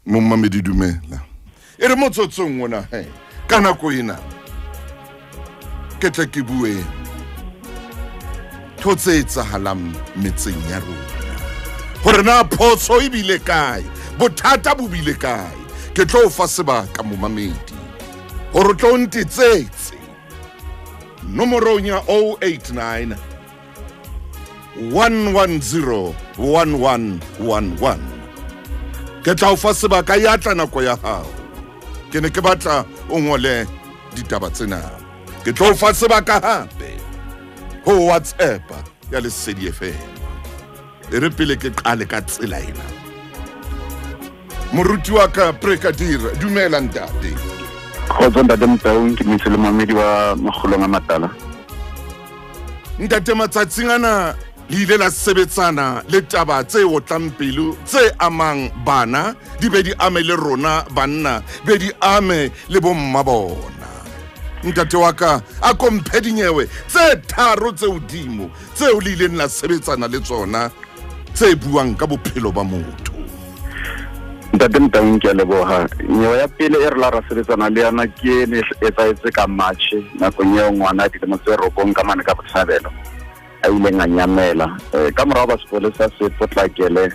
Mommamedi dumela. E re motsotsong ona ka nako ena. Ke tle ke bue thotse etsahalang metseng ya rona. Hore na photso e bile kae, bothata bo bile kae. Ke tlo fa sebaka mommamedi. Hore tlo ntitsetse. Nomoro nya 089 110 1111. Ke tla o fa sebaka ya tla nako ya hao. Ke ne ke batla o ngole ditaba tsena. Ke tla o fa sebaka hape ho WhatsApp ya Lesedi FM. E re pele ke qale ka tsela ena. Moruti wa ka Brigadier dumela ntate. Khotso ntate Mtaung ke Mosele Mohamedi wa Makgolong a Matala. Ntate matsatsing ana le ile la sebetsana le taba tse otlang pelo tse amang bana di be di ame le rona banna be di ame le bomma bona. Ntate wa ka a komphe dinyewe tse tharo tse udimo tse o le ile la sebetsana le tsona tse buang ka bophelo ba motho. Ntate Mtaung ke a leboha. Nyewe ya pele e re la ra sebetsana le yana ke ne etsaetse ka March nakong eo ngwana di le motse robong ka mane ka Botshabelo. A ile nganyamela ka morao ba sepolesa se potlakele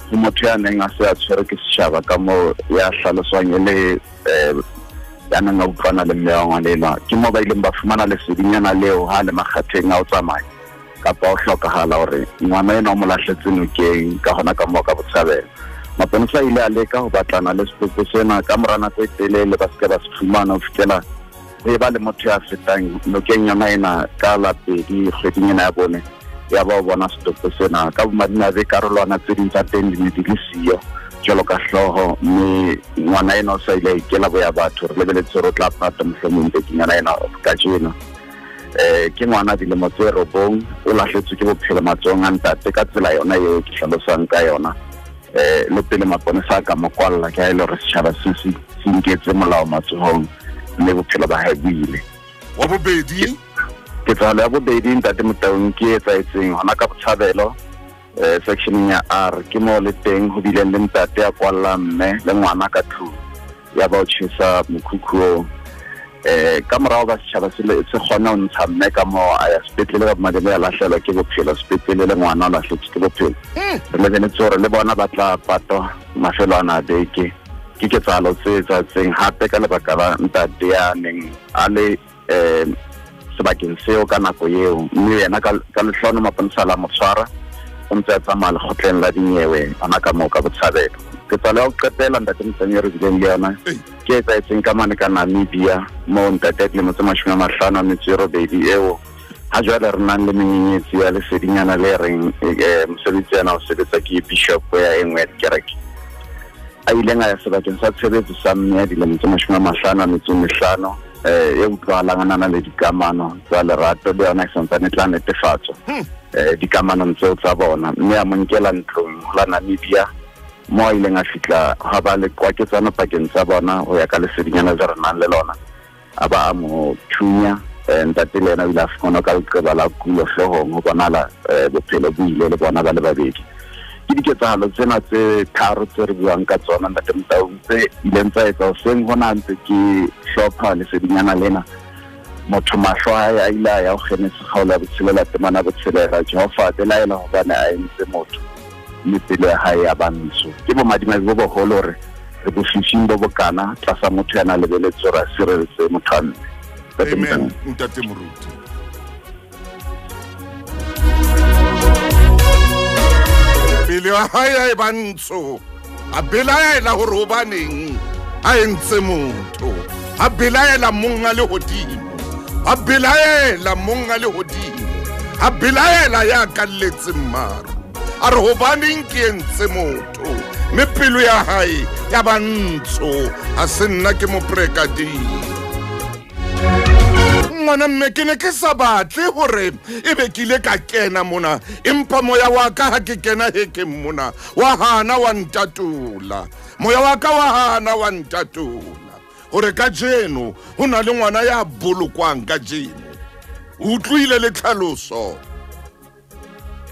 ke motho ya neng a se a tshwere ke setšhaba ka mo ya hlaloswang le ya nang a utlwana le mme wa ngwanela ke mo ba ileng ba fumana lesedinyana leo ha le makgatheng a o tsamaya kapa o hlokahala hore ngwana ena o mo lahletse nokeng ka hona ka mo ka Botshabelo. Maponesa ile a leka ho batlana le setoko sena ka mora nako e telele ba se ba se fumana ho fitela e ba le motho ya fetang nokeng yona ena ka la pedi kgweding ena ya bone ya ba o bona setoko sena ka bomadina be karolwana tse ding tsa teng di ne di le siyo jalo ka hloho mme ngwana ena o sa ile ikela boya batho re lebeletse hore o tla pata mohlomong tekeng yona ena ka tjena ke ngwana di le motse robong o lahletswe ke bophelo matsong a ntate ka tsela yona eo ke hlalosang ka yona le pele maponesa ka mokwalla ke a ile re setjhaba se nketse molao matsohong le bophelo ba hae buile. Wa bobedi ke tsala ya bobedi ntate Mtaung ke etsaetseng hona ka Botshabelo section ya R ke mo le teng ho bileng le ntate ya kwalla mme le ngwana ka thu ya ba o tshisa mokhukhu ka morao ba setjhaba se kgona ho ntsha mme ka mo a ya sepetlele ba madele ya lahlelwa ke bophelo sepetlele le ngwana o lahletswe ke bophelo re lebeletse hore le bona ba tla pato mafelo a na beke ke tsalo tse tsatseng hape ka lebaka la ntate ya neng a le sebakeng seo ka nako eo mme yena ka lehlono maponesa la motshwara o ntse a tsamaya lekgotleng la dinyewe hona ka moo ka Botshabelo. Ke tsala o qetela ntate Mtsanyere dileng le yona ke etsaetseng ka mane ka Namibia mo ntate le motse 58 eo ha jwale re nang le menyenyetsi ya lesedinyana le reng mosebetsi yana o sebetsa ke bishop ya engwe kereke a ile nga ya sebakeng sa tshebetso sa mme di le motse 55 e utlwahalang le dikamano tsa lerato le yona e santsane tla netefatso dikamano tseo tsa bona mme a monkela ntlong la Namibia mo a ileng a fitla ha ba le kwaketsana pakeng tsa bona ho ya ka lesedinyana le re nang le lona a ba a mo thunya ntate le yena o ile a fumana ka leqeba la kulo hloohong ho bonala bophelo bo ile le bona ba le babedi. Ke diketsahalo tsena tse tharo tse re buang ka tsona ntate Mtaung tse ileng tsa etsa ho seng hona ntse ke hlopha lesedinyana lena motho mahlo a ile ya ho kgenetse kgaola botshelela temana botshelela Jehova de laela ho bana a entse motho mme pele ya hae ya bantsho ke bo madima bo boholo hore re bo fishing bo bokana tlasa motho yana lebeletse hore a sireletse motho a mme. Amen ntate Moruti. Pele ya hae e bantsho a belaela hore ho baneng a entse motho a belaela monga le hodimo a belaela monga le hodimo a belaela ya kalletse mmaru a re ho baneng ke entse motho mme pelo ya hae ya bantsho a se nna ke mo Brigadier. Ngwana mme ke ne ke sa batle hore e be ke ile ka kena mona empa moya wa ka ha ke kena he ke mona wa hana wa ntatula moya wa ka wa hana wa ntatula hore ka jeno ho na le ngwana ya bolokwang ka jeno o utlwile le tlhaloso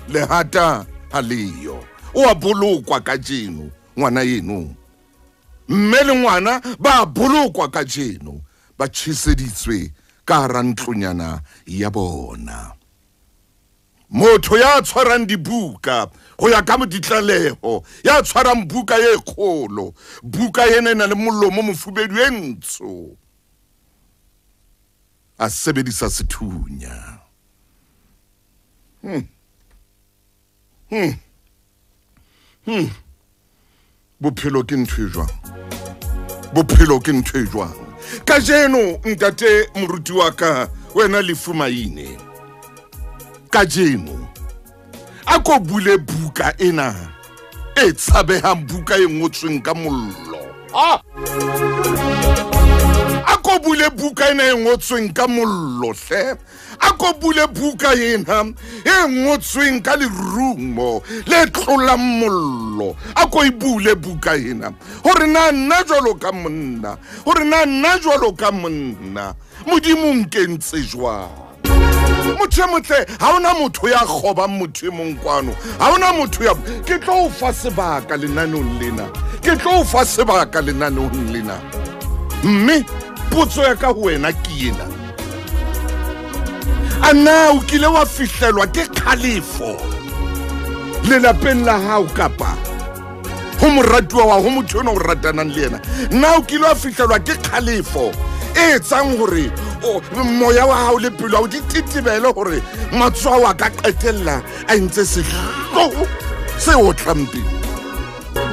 le hata haliyo o a bolokwa ka jeno ngwana yeno mme le ngwana ba bolokwa ka jeno ba tšhiseditswe ka hara ntlonyana ya bona. Motho ya tshwarang dibuka go ya ka moditlaleho, ya tshwarang buka ye kgolo, buka ena ena le molomo mofubedu e ntsho, a sebedisa sethunya. Bophelo ke ntho e jwang? Bophelo ke ntho e jwang? Ka jeno ntate moruti wa ka wena Lefu Maine, ka jeno a ko bule buka ena e tshabehang, buka e ngotsweng ka mollo. A ko bule buka ena e ngotsweng ka mollo hle. A ko bule buka ena e ngotsweng ka lerumo le tlolang mollo. A ko e bule buka ena hore na nna jwalo ka monna, hore na nna jwalo ka monna Modimo nkentse jwang. Motho motle ha ona motho ya khobang motho e mong kwano, ha ona motho ya ke tlo o fa sebaka lenanong lena, ke tlo o fa sebaka lenanong lena. Mme potso ya ka ho wena ke ena, ana o kile wa fihlelwa ke khalefo lelapeng la hao kapa ho moratuwa wa ho motho ona o ratanang le yena? Na o kile wa fihlelwa ke khalefo e tsang hore moya wa hao le pelo o di titibele hore matsoa wa ka qetella a ntse sehloho se o tlampile?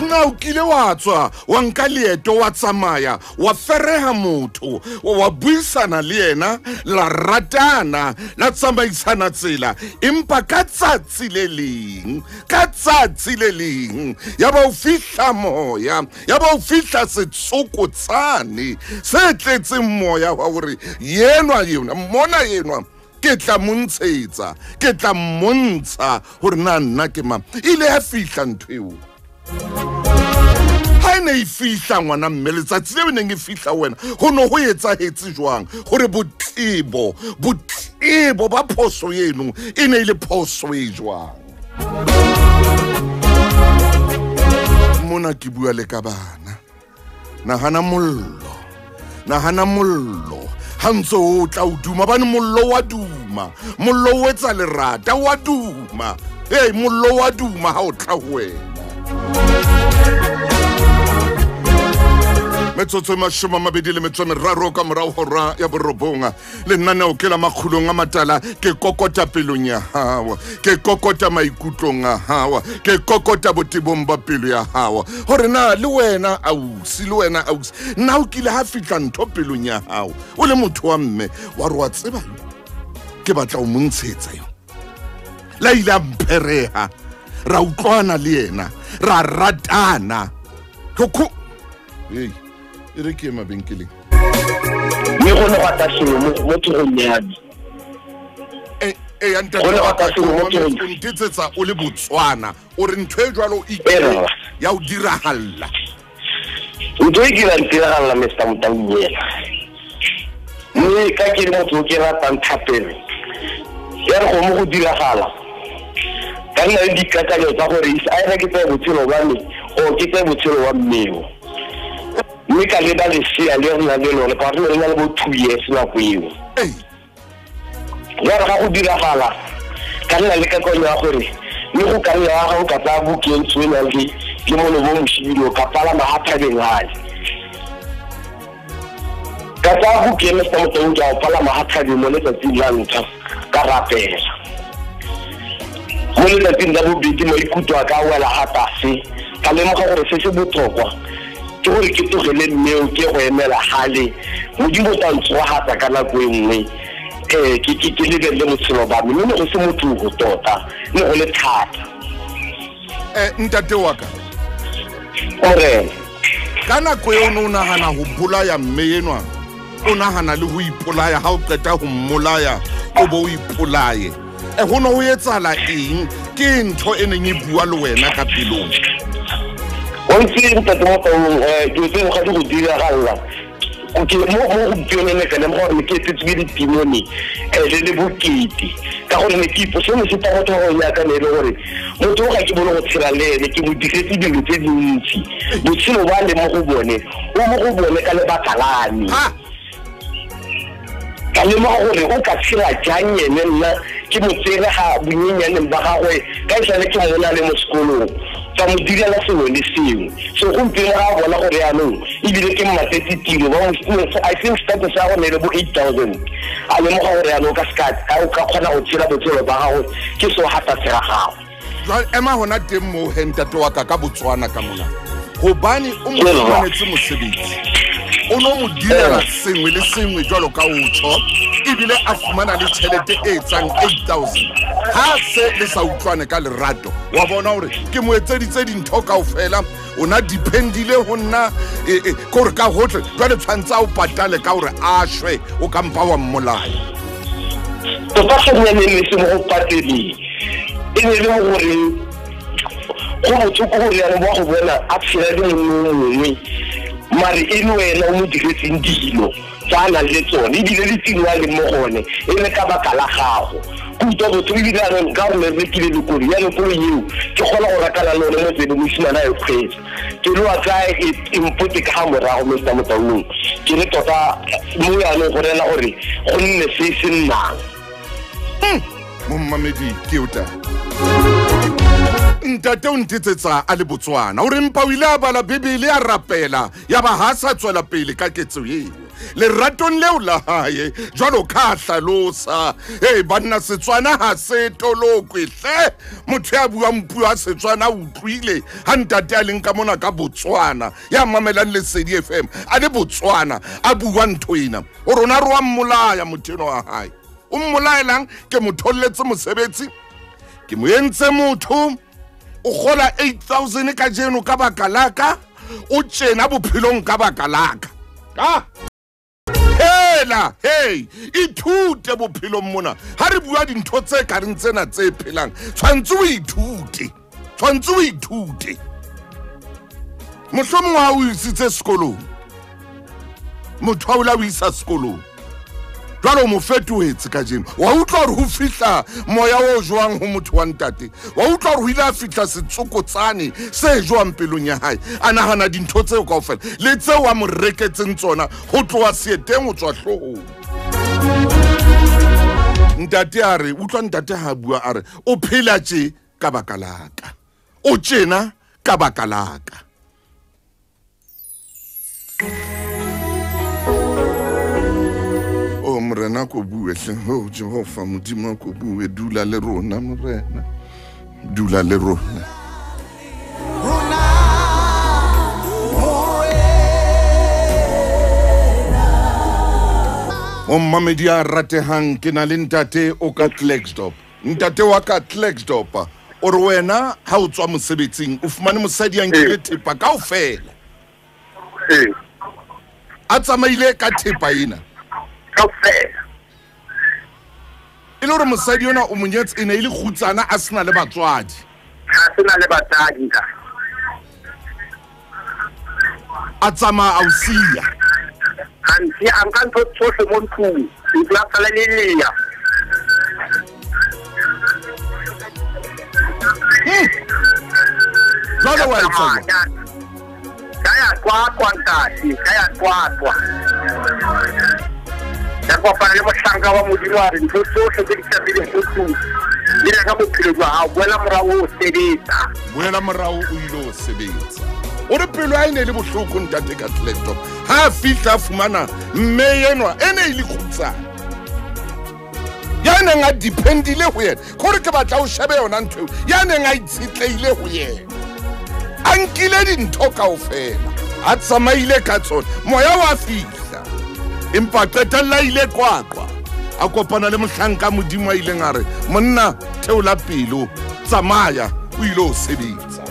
Na o kile wa tswa wa nka leeto wa tsamaya wa fereha motho wa buisana le yena, la ratana, la tsamaisana tsela, empa ka tsatsi le leng, ka tsatsi le leng ya ba o fihla moya, ya ba o fihla setsokotsane se tletseng moya wa hore yenwa mona yenwa ke tla montshetsa, ke tla mmontsha hore na nna ke mang. Ile ya fihla ntho eo. Ha ne e fihla ngwana mme letsatsi le neng e fihla wena, ho no ho etsahetse jwang hore botlebo ba phoso yeno e ne ile phoso e jwang? Mona ke bua le ka bana, nahana mollo ha ntse o tla o duma, bane mollo wa duma, mollo o etsa lerata wa duma. Hey, mollo wa duma ha o tla ho wena. Metsotso e 23 ka morao hora ya borobonga lenaneo ke la makgulong a matala, ke kokota pelong ya hao, ke kokota maikutlong a hao, ke kokota botebong ba pelo ya hao, hore na le wena ausi, na o kile ha fihla ntho pelong ya hao o le motho wa mme wa re wa tseba ke batla o montshetsa yo la ile a mphereha, ra utlwana le yena, ra ratana koko. Hey, e re ke mabenkeleng me go no gata selo mo tshonyane ya ntate wa ka o ntsetsa o le Botswana o re ntho e jwalo ikele ya o diragalla. ntho e ke la diragalla Mr. Motaunyela, mme ka ke le motho ke ratang thapelo ya re go mo go diragala ka nna le dikakanyo tsa gore a re ke tsa botshelo ba me o ke tsa botshelo wa mmeo. Mme ka le ba le sia le rena le lone ka re le bo 2 years la go eo ya re ga go diragala ka nna le kakanyo ya gore le go ka ya ga o ka tsa bukeng tswela ke mo le bo moshibilo ka pala mahathabeng hale ka tsa bukeng Mr. Motaunyela o pala mahathabeng mo letsatsi la ntlha ka rapela mo letsatsi la bobedi mo ikutwa ka wela hatase ka lemoga gore se se botlhokwa ke gore ke tlogele mmeo ke go emela hale Modimo tla ntshwara ka nako e nngwe ke lebelle botshelo ba me, mme go se motho go tota le go le thata. Ntate wa ka ore ka nako e o nagana go bolaya mme yenwa, o nagana le go ipolaya, ha o qeta go mmolaya o bo o ipolaye, go no ho etsala eng? Ke ntho e neng e bua le wena ka pelong? o ntse ntate Motaunyela ke tse ga go diragalla ke mo go pionele ka le mo gore ke tse di timone le bokete ka ka gore ne ke ipotse mo se taba go ya ka ne le gore motho ga ke bone go tshela le ke mo digetse dilo tse dintsi botshelo ba le mo go bone ka le bakalane ka le mo gore o ka tshela jang yene nna ke mo tsere ga bonyenyane ba gagwe ka isa le ke mona le mo sekolong ka mo direla sengwe le sengwe so go mpile ga bona gore yanong ebile ke mmatetse tiro ba mo I think status sa go ne le bo 8,000 a le mo gore yanong ka skat o ka kgona go tshela botshelo ba gagwe ke so hata tsega gago jwale ema hona teng mo hentate wa ka Botswana ka mona gobane o mo tshwanetse mosebetsi o no mo direla sengwe le sengwe jwalo ka utsho ebile a fumana le tšhelete e etsang 8,000 ha se le sa utlwane ka lerato wa bona gore ke mo etseditse dintho kaofela o na dependile ho nna gore ka hotle jwale tshwantse a o patale ka gore a shwe o ka mpa wa mmolaya tota senyane le se mo go patele e ne le gore go botlhoko gore yana mo go bona a tshela le mongwe mare e no wena o mo diretseng dilo tsa na le tsone ebile le tsino a le mo gone e le ka baka la gago kuto botho ebile a re ka gore re kile le kodi ya le kolo eo ke kgona go rakana le one mo tsebe mosimana e kgwetsa ke lo a ka impote ka morago mo sta motaunong ke re tota mo ya le gore la gore go nne se se nnang mo mmamedi ke uta ntate o ntitsetsa a le Botswana o re mpa o ile a bala Bibele a rapela ya ba ha sa tswela pele ka ketso eo leratong leo la hae jwalo ka hlalosa banna Setswana ha se tolokwe hle motho ya buang puo a Setswana utlwile ha ntate a leng ka mona ka Botswana ya mamelang Lesedi FM a le Botswana a bua ntho ena o rona re wa mmolaya motheno wa hae o mmolaelang ke mo tholletse mosebetsi ke mo entse motho o gola 8,000 ka jeno ka baka laka o tjena bophelong ka baka laka hela ithute bophelong mona ha re bua dintho tse ka reng tsena tse phelang tshwantse o ithute mohlomong wa o isitse sekolong motho wa o la o isa sekolong jwale o mo fetohetse ka jeno wa utlwa gore ho fihla moya o jwang ho motho wa ntate wa utlwa gore ho ile a fihla setsokotsane se jwang pelong ya hae a nagana dintho tseo kaofela le tseo wa mo reketseng tsona ho tloa seeteng ho tswa hloohong ntate a re utlwa ntate ha bua a re o phela tje ka baka laka o tjena ka baka laka morena ko bue hle Jehova modimo ko bue dula le rona morena dula le rona o mmamedi a ratehang ke na le ntate o ka Klerksdorp ntate wa ka Klerksdorp o re wena ha o tswa mosebetsing o fumane mosadi yang ke thepa kaofela a tsamaile ka thepa ena e le gore mosadi yona o monyetse e ne e le kgutsana a sena le batswadi a tsamaya a o sia jwale wa etsa kaya kwakwa ntasi kaya kwakwa ya kopana le mohlanga wa modimo a re ntho tsohle tse di tlamehile go thusa le ka bophelo jwa hao boela morao o sebetsa o ile o sebetsa o re pelo a ene le bohloko ntate ka Klerksdorp ha a fihla a fumana mme yenwa ene e le kgutsana ya neng a dependile ho yena gore ke batla o shebe yona ntho ya neng a itshitleile ho yena a nkile dintho kaofela a tsamaile ka tsona moya wa fihla empa qetella ile kwakwa a kopana le mohlanka modimo a ileng a re monna theola pelo tsamaya o ile o sebetsa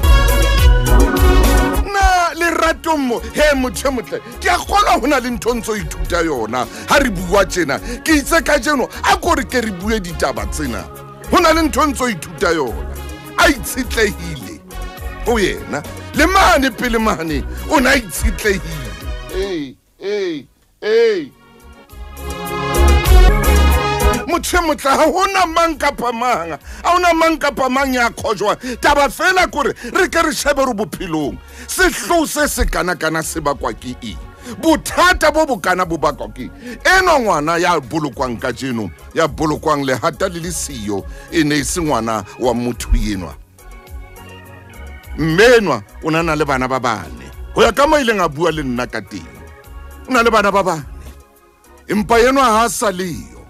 na le rato mo motho motle ke a kgona hona le ntho ntse o ithuta yona ha re bua tjena ke itse ka jeno a gore ke re bue ditaba tsena hona le ntho ntse o ithuta yona a itshitlehile o yena le mane pele mane o na itshitlehile motho motla ha hona mang kapa mang a ona mang kapa mang ya khojwa taba fela kore re ke re shebe re bophelong sehlo se kana se bakwa ke eng bothata bo bokana bo bakwa ke eno ngwana ya bolokwang ka jeno ya bolokwang le hata le siyo ene se ngwana wa motho yenwa mmenwa o nana le bana ba bane ho ya ka maileng a bua le nna ka teng o na le bana ba bane empa yenwa ha saliyo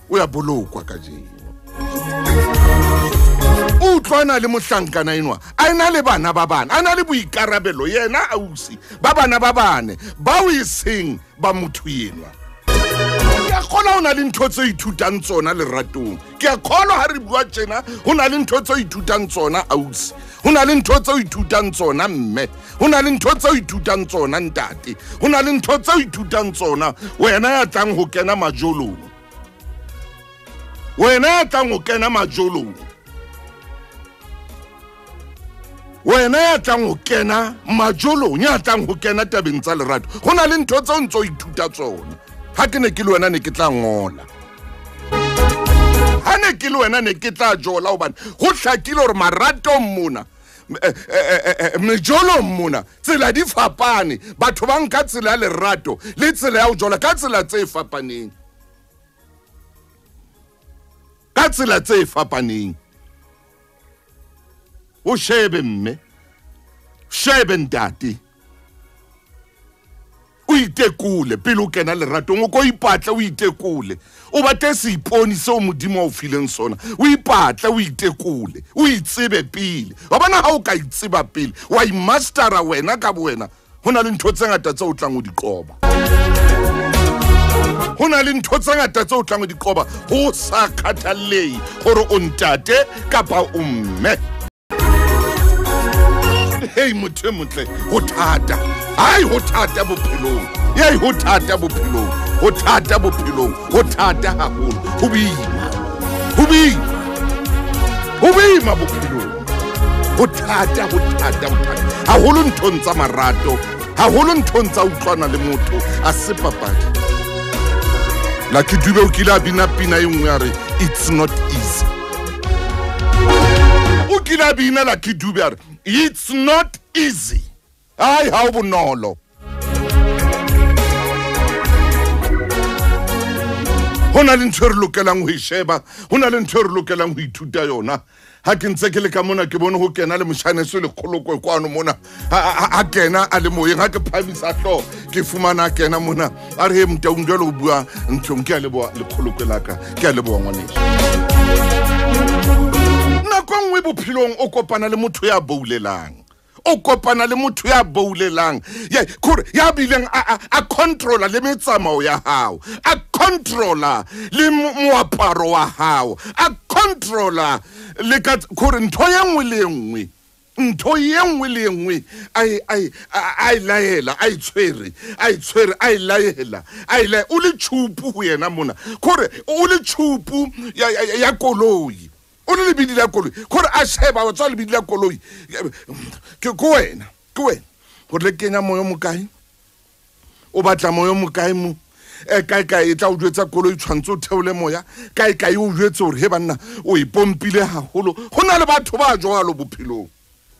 o ya bolokwa ka jeno o tlwana le mohlankana enwa a ena le bana ba bane a na le boikarabelo yena ausi ba bana ba bane ba o iseng ba motho yenwa ke a kgolwa o na le ntho tse ithutang tsona leratong ke a kgolwa ha re bua tjena ho na le ntho tse ithutang tsona ausi ho na le ntho tse ithutang tsona mme ho na le ntho tse ithutang tsona ntate ho na le ntho tse ithutang tsona wena ya tlang ho kena majolong wena ya tlang ho kena majolong wena ya tlang ho kena majolong ya tlang ho kena tabeng tsa lerato ho na le ntho tse ntso ithuta tsona ha ke ne ke le wena ne ke tla ngola ha ne ke le wena ne ke tla jola hobane ho hlakile hore marato mona mejolo mona tsela di fapane batho ba nka tsela ya lerato le tsela ya ho jola ka tsela tse fapaneng ka tsela tse fapaneng o shebe mme shebe ntate o itekule pele o kena leratong o ko ipatla o itekule o bate se iponi se o modimo o fileng sona o ipatla o itekule o itsebe pele wa bona ha o ka itseba pele wa imastera wena ka boena hona le ntho tse ngata tse o tlang o di qoba hona le ntho tse ngata tse o tlang o di qoba ho sa khathallehi hore o ntate kapa o mme hey motho motle ho thata ai ho thata bophelong yei ho thata bophelong ho thata bophelong ho thata haholo ho boima bophelong ho thata haholo nthong tsa marato haholo nthong tsa utlwana le motho a se papadi Lucky Dube o kila bina pina e nngwe ya re it's not easy o kila bina Lucky Dube ya re it's not easy. Ai ha o bonolo. Hona le ntho re lokelang ho isheba, hona le ntho re lokelang ho ithuta yona. Ha ke ntse ke le ka mona ke bone ho kena le moshaneso le kgolokwe kwano mona. Ha kena a le moyeng ha ke phamisa hlo ke fumana kena mona. A re he mtaung jalo o bua ntho ke a le boa le kgolokwe laka. Ke a le boa ngwaneso. Nngwe bophelong o kopana le motho ya boulelang o kopana le motho ya boulelang ya bileng a controller le metsamao ya hao a controller le moaparo wa hao a controller le ka kore ntho ye nngwe le nngwe ai laela ai tshwere ai laela o le chupu ho yena mona kore o le chupu ya koloi o le lebidi la koloi gore a sheba wa tswa lebidi la koloi ke wena gore le kenya moyo mokae o batla moyo mokae mo kae e tla o jwetsa koloi tshwantse o theole moya kae o jwetse gore he banna o ipompile haholo go na le batho ba jwalo bophelong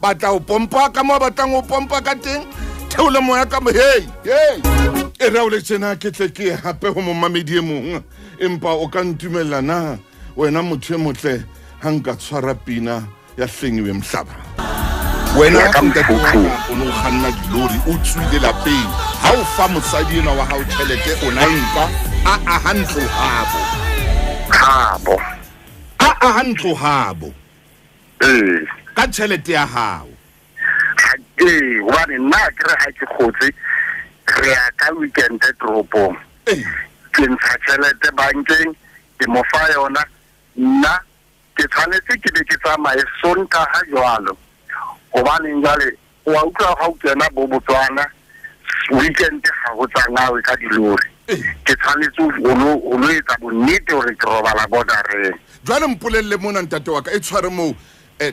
batla o pompa ka mo batlang o pompa ka teng theole moya ka mo hey e ra o le tsena ke tle ke hape ho momamedi e mong empa o ka ntumela na wena motho motle hanga tshwara pina ya hlengiwe mhlaba wena ka motho o no khanna dilori o tswile lapeng ha o fa mosadi ena wa hao tšhelete o na nka a hantlo habo ka tšhelete ya hao wa nna ke re ha ke khotse re ya ka weekend tropo ke ntsha tšhelete bankeng ke mo fa yona nna ke tshwanetse ke be ke tsamaye sonta ha jwalo gobane jale wa utlwa ga o kena bo Botswana weekend ga go tsangawe ka dilori ke tshwanetse o lo etsa bonnete gore ke robala bordereng jwale mpolelle mona ntate wa ka e tshware mo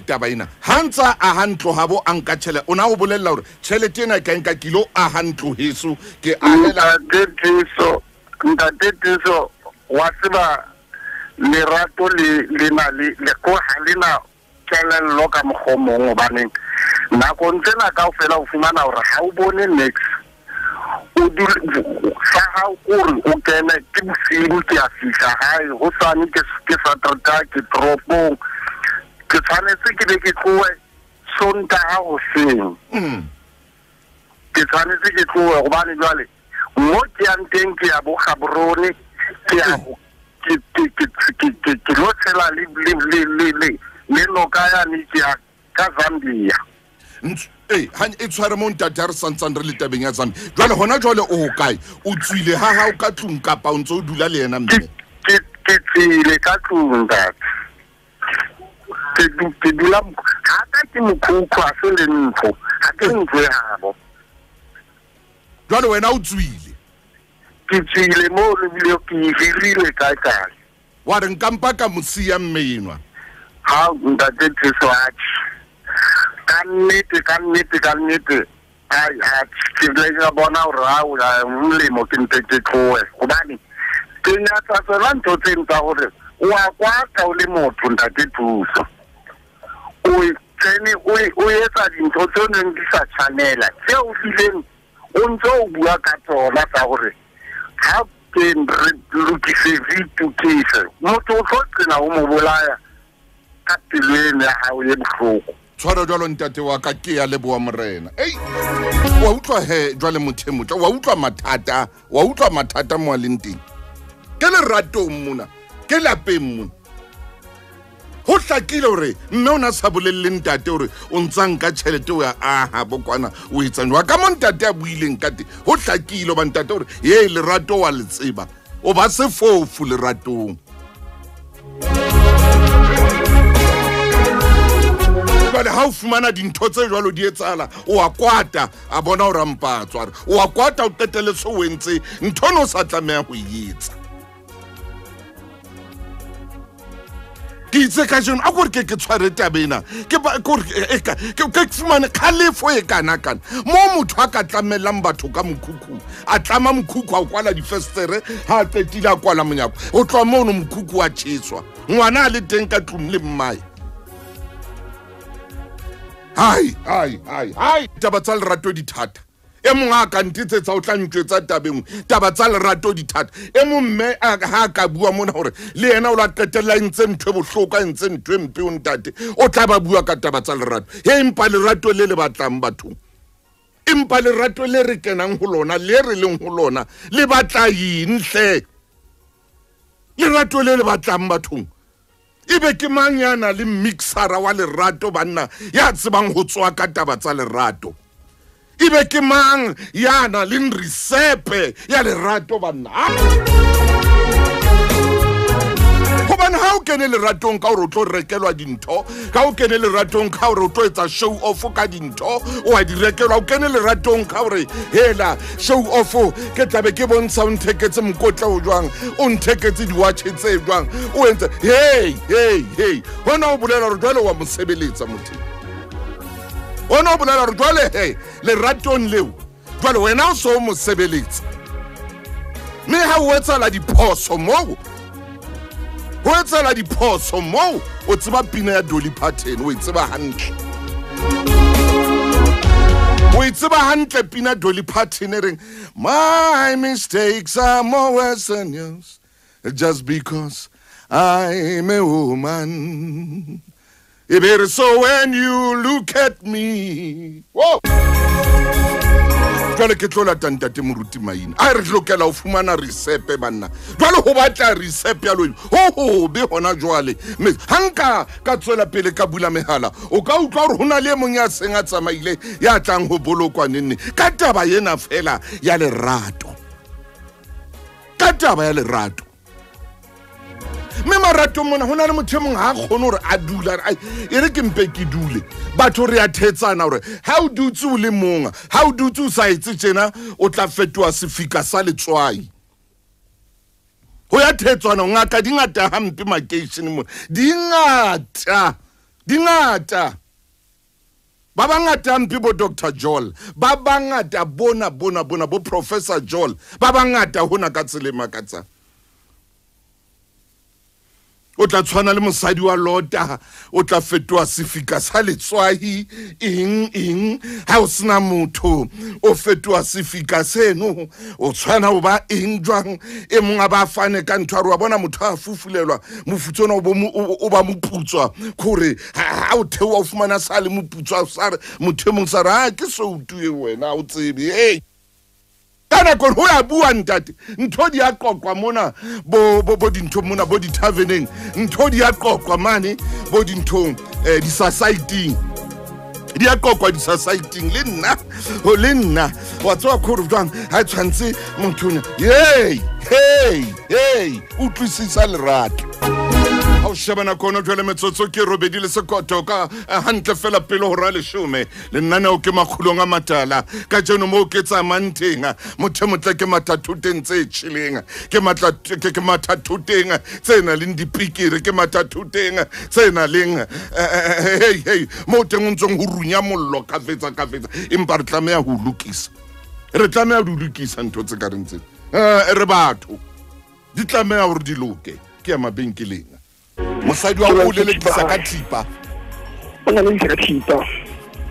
taba ina hantsa a hantlo habo anka tšhelete o na o bolella gore tšhelete ena ka nka kilo a hantlo heso ke a hela ntate tiso wa tseba lerato le na le go halina kelello ka mogomong baneng nako ntsena ka ofela o fumana hore ha o bone next o di sa ha o re o kene ke bosibu ke a fihla hae ho sane ke sa tota ke tropong ke tshwanetse ke be ke tloe sontaga hoseng ke tshwanetse ke tloe gobane jwale mo ke yang teng ke ya bo Gaborone ke ya ke lo tshela le lokaya ni ke ya ka Zambia ha e tshware mo ntate re santsane re le tabeng ya Zambia jwale hona jwale o kae o tswile ha o ka tlung kapa o ntse o dula le yena mme ke tsile ka tlung ke dula ha ka ke mokhukhu a se le ntho ha ke ntwe habo jwale wena o tswile ke tsile mo re bile ke hirile kae wa re nkampa ka mosia mmenwa ha ntate tswatsi ka nnete ai ke le bona hore ha o molemo ke ntse ke tloe gobane ke nyatsa tsela ntho tse nta hore wa kwata o le motho ntate thuso o etsa dintho tse neng di sa tshwanela tse o fileng o ntse o bua ka tsona tsa hore ha ke lokise vitukise motho o tlo tsena o mo bolaya ka peleng ya hao ye bohloko tshwara jwalo ntate wa ka ke ya leboa morena wa utlwa he jwale mothemotla wa utlwa mathata mo a leng teng ke le ratong mona ke lapeng mona ho hlakile hore mme o na sa bolelle ntate hore o ntsang ka tšhelete o ya aha bokwana o etsang wa ka mo ntate a buileng ka te ho hlakile ba ntate hore ye lerato wa le tseba o ba se fofu leratong jwale ha o fumana dintho tse jwalo di etsala o a kwata a bona o rampatswa o a kwata o qeteletse o entse ntho no sa tlameha go etsa ke itse ka jeno a gore ke tshware tabena ke fumane khalefo e kana mo motho a ka tlamelang batho ka mokhukhu a tlama mokhukhu a o kwala difestere ha a qetile a kwala monyako o tloa mono mokhukhu a tjheswa ngwana a le teng ka tlung le mmae hai taba tsa lerato di thata e mong a ka ntitsetsa o tla ntjwetsa tabeng taba tsa lerato di thata e mong mme ha ka bua mona hore le yena o la qetella ntse ntwe bohloka ntse ntwe mpe o ntate o tla ba bua ka taba tsa lerato he empa lerato le batlang bathong empa lerato le re kenang ho lona le re leng ho lona le batla yinhle lerato le batlang bathong ibe ke mang yana le mixera wa lerato banna ya tsebang ho tswa ka taba tsa lerato ibe ke mang yana le risepe ya lerato banna hobane ha o kene leratong ka hore o tlo rekelwa dintho ka o kene leratong ka hore o tlo etsa show off ka dintho o a di rekelwa o kene leratong ka hore hela show off ke tlabe ke bontsha o ntheketse mokotla o jwang o ntheketse di-watch tse jwang o entse hey hona o bolela hore jwale wa mosebeletsa motho hona o bolela hore jwale he leratong leo jwale wena o so mo sebeletsa mme ha o etsala diphoso moo ho etsala diphoso moo o tseba pina ya Dolly Parton o tseba hantle pina Dolly Parton ring my mistakes are more worse than yours just because I'm a woman. So when you look at me, whoa. Jwale ke tlola tantate moruti maina a re tlokela o fumana risepe banna jwale ho batla risepe ya loino ho be hona jwale hanka ka tswela pele ka bula mehala o ka utlwa hore hona le mong ya senga tsamaile ya tlang ho bolokwa nenne ka taba yena fela ya lerato me marato mona hona le motho mong ha kgone hore a dula e re ke mpe ke dule batho re a thetsana hore ha o dutse o le monga ha o dutse o sa etse tjena o tla fetoa sefika sa letswai ho ya thetsana ngaka dingata hampe makeishene mona dingata ba bangata hampe bo Dr. Joel ba bangata bona bo Professor Joel ba bangata hona ka tselema ka tsa o tla tshwana le mosadi wa Lota o tla fetoa sefika sa letswahi eng ha o sena motho o fetoa sefika seno o tshwana o ba eng jwang e monga ba fane ka ntho wa bona motho a fufulelwa mofutsona o ba moputswa gore ha o thewa o fumana sa le moputswa sa motho mong sa ra ke so utuwe wena o tsebe hey kana kon ho ya bua ntate ntho di a qoqwa mona bo dintho mona bo di taverneng ntho di a qoqwa mane bo dintho di society di a qoqwa di society le nna wa tswa khoro jwang ha tshwantse motho hey o tlisisa lerato o shebana kono jwale metsotso ke robedi le sekoto ka hantle fela pele ho ra leshome le nna o ke makgulong a matala ka jeno mo ke tsa mantenga motho motle ke mathatuteng tse tshileng ke mathatuteng tsena le dipikiri ke mathatuteng tsena leng hey mo teng ntsong ho runya mollo ka fetsa empa re tlameha ho lukisa ntho tse ka rentse re batho di tlameha hore di loke ke ya mabenkeleng mosadi wa o lelekisa ka thipa ona le thipa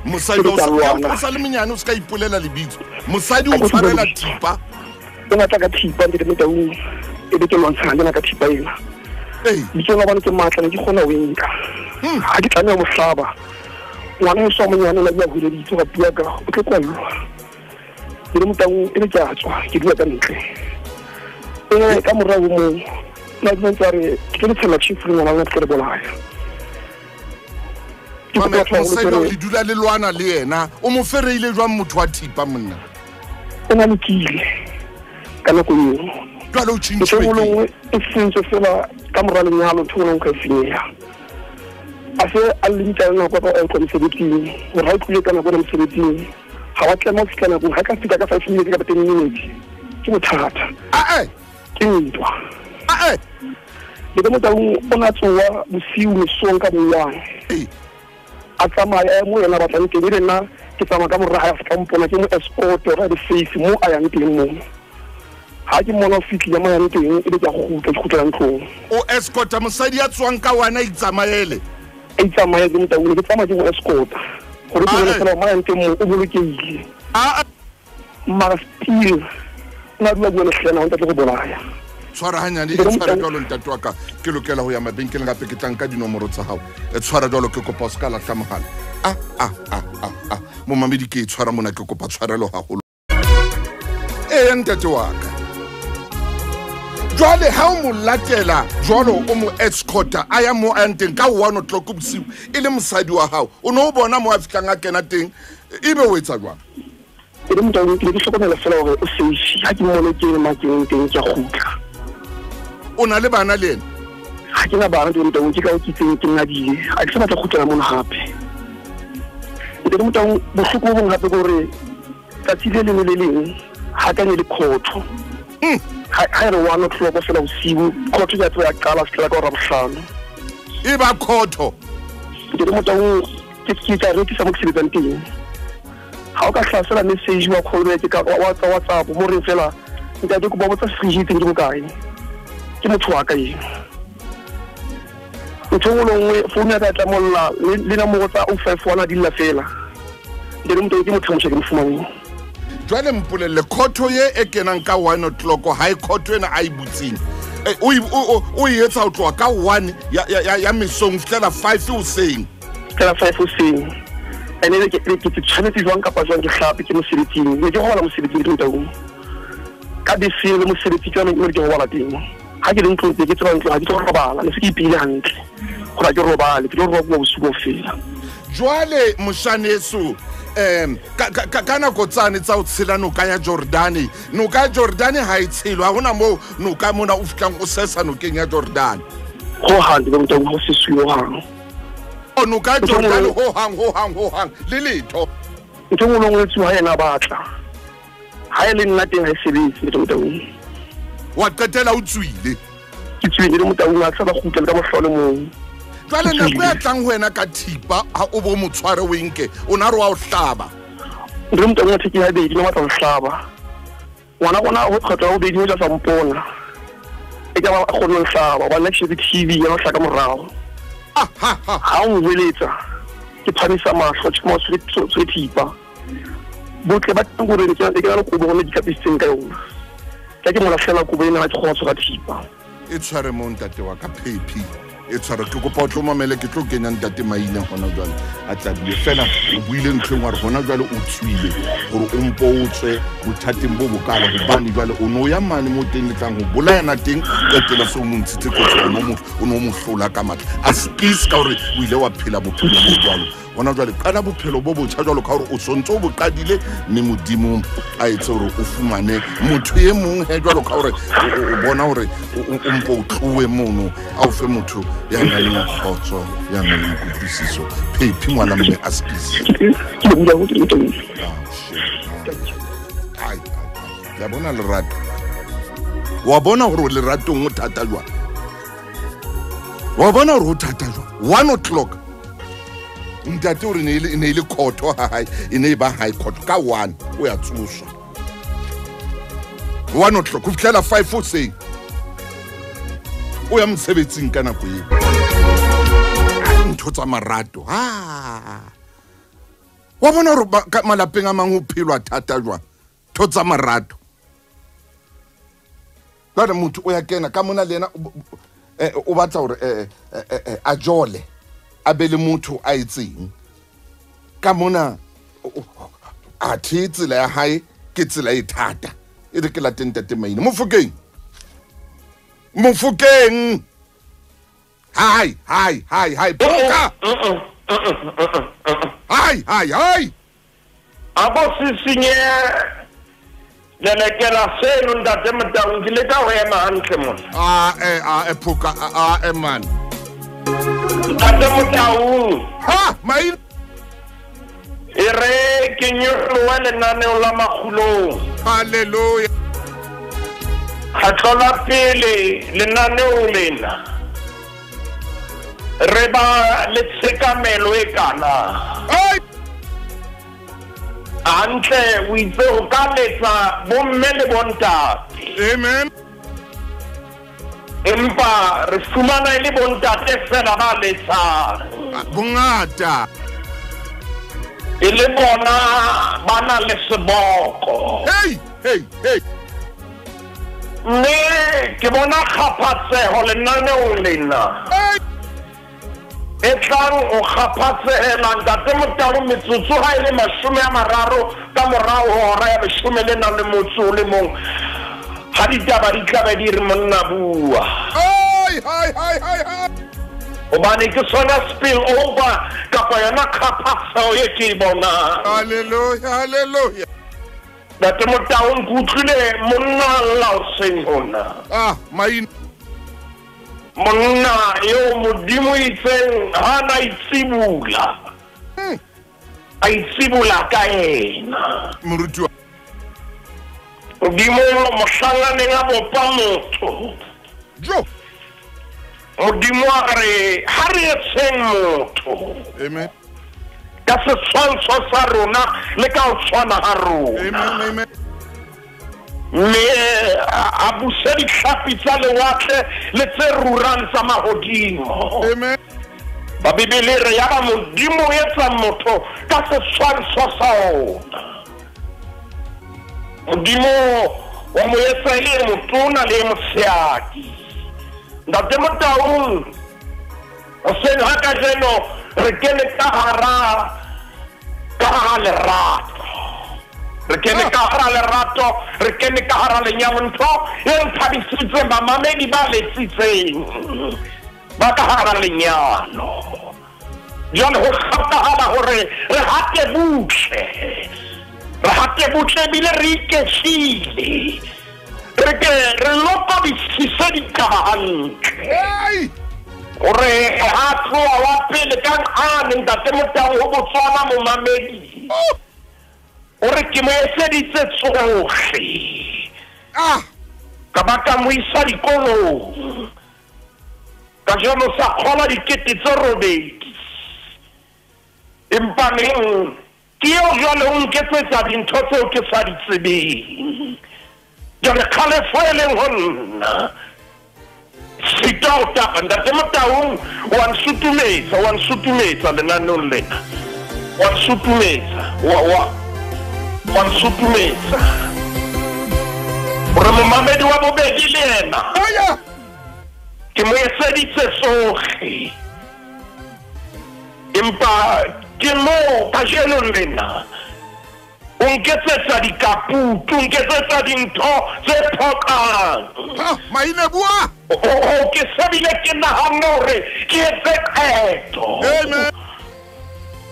mosadi o sa le menyane o ska ipolela lebitso mosadi o tshwarela thipa ona tla ka thipa ke le taung e be ke lwantshana ka thipa ena di tsona ba ke matla di gona o enka ha ke tlameha mo hlaba ngwana o sa monyane la ya hule di tswa pia ka o ke kwalwa ke le motang e le tsa tswa ke dua ka ntle ka morao mo na tsare ke le tsela chief le ngwana ke le bolaya mosadi le dula le lwana le yena o mo fereile jwang motho wa thipa monna ona le kile kana ko yo jwale o tshintshwe e sentse fela ka morale nyalo thona nka finya ase a lintana kwa ka ko msebeting o ra ikule kana kwa msebeting ha wa tlema fitana go ha ka fita ka 5 minutes ka 10 minutes ke mothata ke ntwa le mo taung ona tsoa bosiu mesong ka bowang a tsamaya mo yena ba tla ke le nna ke tsamaya ka morra ya fika mpona ke mo escort ra di face mo a yang teng mo ha ke mona fitli ya mo yang teng e le ka go khutla ntlong o escort mosadi ya tswang ka wana itsamayele mo taung ke tsamaya ke mo escort gore ke le fela mo yang teng mo o bolokile mara still na dula go le hlena o ntse go bolaya tshwara hanyane e tshwara jwalo ntate wa ka ke lokela ho ya mabenkeleng gape ke tlanka dinomoro tsa hao e tshwara jwalo ke kopa ska la tla mogala mo mamedi ke tshwara mona ke kopa tshwarelo haholo ntate wa ka jwale ha o mo latela jwalo o mo escorta a ya mo anteng ka 1 o'clock bosiu e le mosadi wa hao o no bona mo a fitlang a kena teng e be o etsa jwang e le motho ke hlokomela fela hore o seishi ha ke mo ke makeng teng ke khutla o na le bana le ena ha ke na bana ke motho ke ka o tsitseng ke nna di a ke sa batla khutla mona gape ke le motho bohloko bo ngape gore ka tsile le leng ha ka ne le khotho ha re 1 o'clock fela o siu khotho ya tswa ya qala se ka ra bohlano e ba khotho ke le motho ke tsa re ke sa mo tsebetsang teng ha o ka hlasela message wa khole ke ka WhatsApp mo re fela nka ke go botsa free teng go kae ke motho wa ka yena o tsholongwe phone ya tla molla le na mo tsa o 51 di la fela le motho ke motho mo shege mfumane jwale mpolelle khotho ye e kenang ka 1 o'clock ha khotho ena a ibutsing o yetsa o tloa ka 1 ya mesong fela 5 o seng fela 5 o seng ene ke tshwanetse jwang ka pa jwang ke hlape ke mosebetsing ne ke go bala mosebetsing ke taung ka bese le mosebetsi ke ne ke go bala teng ha ke le ntlo ke tsela ntlo ha ke go robala le se ke ipile hantle go ra ke robala ke go roba bosugo fela jwale moshaneso kana go tsane tsa o tshela noka ya Jordani ha e tshelo ha hona mo noka mona o fitlang o sesa nokeng ya Jordani go hande go ntse go se suyo hang noka Jordani ho hang le letho ntse mo longwe tswa yena batla ha ele nna teng ha sebetsi le motong wa qetela o tswile ke tswile le motong a tsaba go tla ka mohlolo mo jwale nako ya tlang wena ka thipa ha o bo motshware o enke o na re wa o hlaba le motong a theke ha beedi no batla o hlaba ngwana gona o khotla o beedi o tla sa mpona e ka ba kgone ho hlaba ba nna ke TV ya hlaka morao ha o veletsa ke phamisa mahlo mo se thipa botle ba tengore ke ke ra go bona di kapitseng ka yona ke mo la fela go bona ke go tswa thipa e tshware mo ntate wa ka Phephi e tshware ke go potlo mamele ke tlo kenya ntate Maina gona jwale a tla di fela o buile ntleng wa re gona jwale o tswile gore o mpo o tswe bothateng bo bokala go bane jwale o no ya mane mo teng le tlang go bolayana teng ka tela se o mo ntshitse go tsona o no mo hlola ka matla a skis ka gore o ile wa phela bophelo bo jwalo gona jwale kana bophelo bo botjha jwalo ka gore o sontse o bo qadile mme modimo a etse gore o fumane motho ye mong he jwalo ka gore o bona gore o mpo o tlowe mono a o fe motho ya nna le khotso ya nna le kutlwisiso Phephi ngwana mme a skis ya bona lerato wa bona gore le ratong o thata jwa wa bona gore o thata jwa 1 o'clock ntate o re ne ile khotho hae ine ba high court ka 1 o ya tsuswa 1 o'clock o fitlela 5 o seng o ya mosebetsing kana go e ntho tsa marato wa bona re ka malapeng a mang o phelwa thata jwa tho tsa marato ba motho o ya kena ka mona le ena o batla gore a jole a be le motho a itseng ka mona a tsela ya hae ke tsela e thata e re ke la tentate Maina Mofokeng hai boka hai abo sisinye Nelekela senu ntate Motaung ke le ka ho ema hantle mona phoka man ntate Motaung Maina ere ke nyoloa lenaneo la makgulong haleluya hatlola pele lenaneo lena re ba le tsekamelo e kana antle o itse o ka letsa bomme le bontate amen empa re fumana le bontate fela ba letsa bongata ile bona bana le seboko hey mme ke bona kgaphatseho lenaneo lena e tlang o kgaphatsehela ntate Motaung metsotso ha ile 30 ka morao hora ya 11 le mong ha ditaba di tlabe di re monna bua hai obane ke sona spill over kapa yona khaphatseho ye ke bona haleluya ntate Motaung ke utlwile monna laoseng hona Maina monna yo modimo itseng ha na itsibula a itsibula ka ena moruti modimo mohlangane nga bopa motho jo modimo a re ha re etseng motho amen ka setshwantsho sa rona le ka ho tshwana ha rona amen mme a busa ditlhapi tsa lewatle le tse rurang tsa mahodimo amen ba bibele re ya ba modimo o etsa motho ka setshwantsho sa ona modimo wa mo etsa le motona le mosiaki ntate Motaung o se ha ka jeno re kene ka hara lerato re kene ka hara lerato re kene ka hara lenyalo ntho e nthabisitse bamamedi ba letsitseng ba ka hara lenyalo jwale ho kgathala hore re hate butle bile re ikeshile re ke re loko disise ditaba hantle ore ha tloa wa pele kang ntate Motaung ho Botswana mo mamedi ore ke mo eseditse tsohle ka baka mo isa dikolong ka jalo sa khola dikete tse robedi empa neng ke yo jwale o nketsetsa dintho tseo ke sa di tsebeng jwale kgalefo e leng ho nna Sita o tapa ntate Motaung wa nsutumetsa lenanong lena wa nsutumetsa wa nsutumetsa gore momamedi wa bobedi le ena ke mo eseditse soge empa ke mo kajenong lena o nketsetsa dikaputu o nketsetsa dintho tse phokang maine bua ke sabile ke nagana gore ke etse kgetho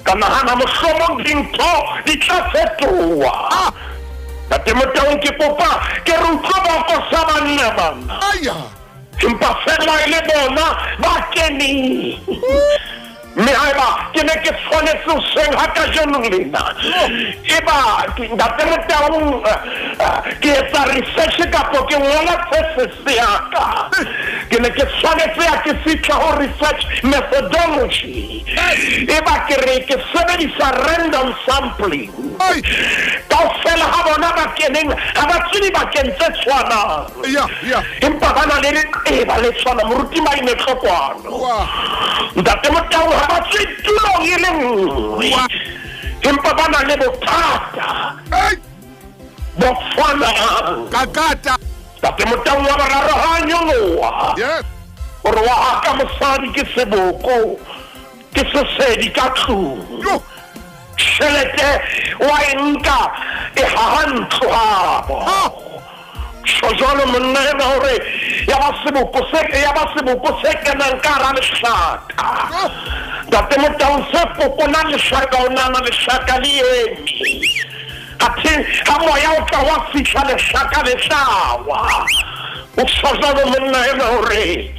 ka nagana mohlomong dintho di tla fetoa tate Motaung ke kopa ke re utlwa boko sa banna bana empa fela e le bona ba kene mme haeba ke ne ke tshwanetse ho seng ha kajenong lena eba ntate Motaung ke etsa research kapo ke ngola thesis yaka ke ne ke tshwanetse ya ke fitla ho research methodology eba ke re ke sebedisa random sampling kaofela ha bona ba keneng ha ba tsebe ba kentse tshwana empa ba na le leqeba le tshwana moruti maine tlhokwana ntate Motaung ha ba tswe tulong e le nngwe empa ba na le bothata bo tshwanang kakata tate Motaung wa bararo ha nyoloha gore wa haka mosadi ke seboko ke sesedi ka tlung tšhelete wa e nka e hahantlo habo jalo monna ena gore ya ba seboko se kenang ka hara lešaka tate Motaung se fokona lešaka o nana lešaka le eme ate ha moya o tla wa fihla lešaka le tlawa o jalo monna ena gore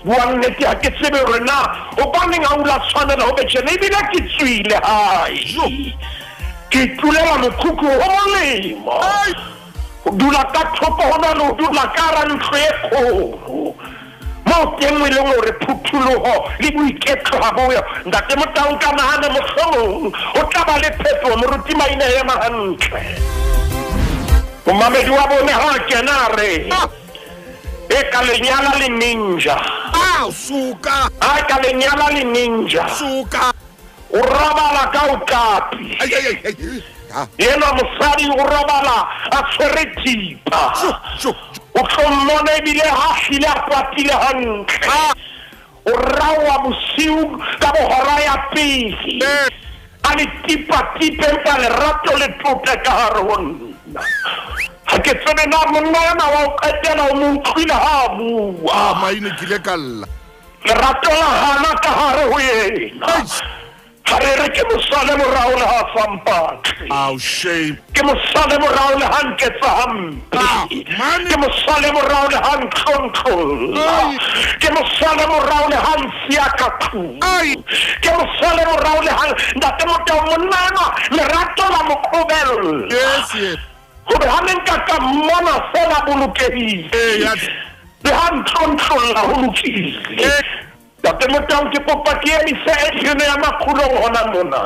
bua nnete ha ke tsebe gore na hobaneng a ula tshwanela ho betjena ebile ke tswile hae ke itulela mokhukhu o molemo o dula ka thopo ho na le ho dula ka hara ntlo e kgolo mo teng e leng gore phutholoho le boiketlo ha boyo ntate Motaung ka nahane mohlomong o tla ba le phetoho moruti maina e ema hantle momamedi wa bone ha kena re e ka lenyala le ninja suka ka lenyala le ninja suka o robala ka o kapi yena mosadi o robala a tshwere thipa o tlommona ebile ha hlile a kwatile hantle o rawa bosiu ka bohora ya pele a le tipa-tipe empa lerato le tlotle ka hare ho nna ha ke tsebe na monna ena wa o qetela o mo utlwile ha a bua maine ke ile ka lla lerato la hana ka hare ho yena ha re re ke mosale morao le ha sampatli shame ke mosale morao le ha nketsa hampe ke mosale morao le ha ntlontlolola ke mosale morao le ha nsia ka tlung ke mosale morao le ha ntate Motaung monna ena lerato la mo qobella gore ha ne nka ka mmona fela bolokehile le ha ntlontlolola ho lokile tate Motaung ke kopa ke emise ene ya makgulong hona mona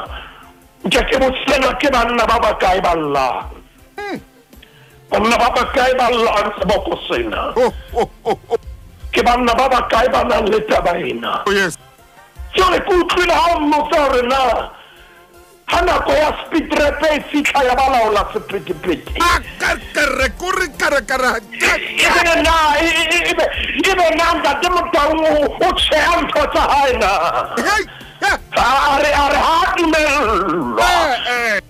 nke ke botsela ke banna ba bakae ba llang banna ba bakae ba llang seboko sena ke banna ba bakae ba nang le taba ena jale ke utlwile ha o mmotsa gore na ha nako ya speed rap e fitlha ya balaola sephethephethe ebe na ntate Motaung o tšhea ntho tsa hae na a re ha dumellwa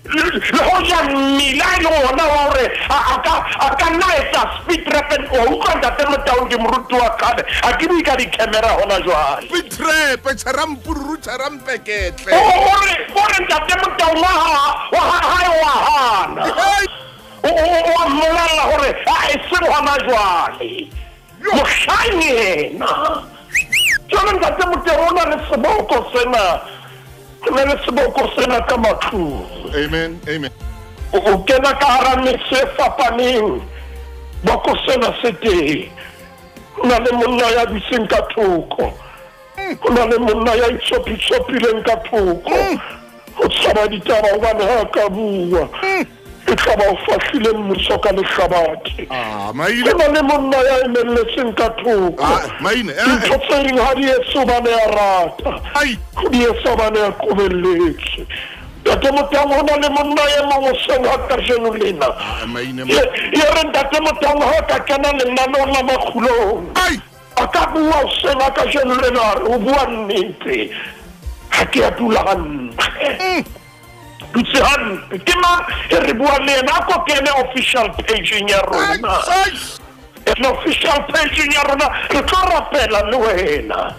le hoja mmila e le ona wa gore a ka nna etsa speed rap o utlwa ntate Motaung ke moruti wa kgale a ke bue ka di-camera gona jwale speed rap tšharampururu tšharampeketle ore ntate Motaung wa hae wa hana o mmolela gore a e se gona jwale mohlanye ena jalo ntate Motaung o na le seboko sena ka matlong amen o kena ka hara metse e fapaneng boko sena se teng o na le monna ya biseng ka thoko o na le monna ya itshopileng ka thoko o tshaba ditaba gobane ha ka bua e tla ba o fahlile mmuso ka lehlabathe Maine na le monna ya emelletseng ka thoko Maine dintho tse ding ha di eso ba ne ya rata di eso ba ne ya qobelletse Ntate Motang ho na le monna ya mongwe seng ha kajeno lena ye re Ntate Motang ha ka kena lenaneo la makgulong a ka bua o seng ha kajeno lena o bua nnete ha ke a dula hantle dutse hantle ke ma e re bua le yena ko kene official page ya rona official page ya rona re tlo rapela le wena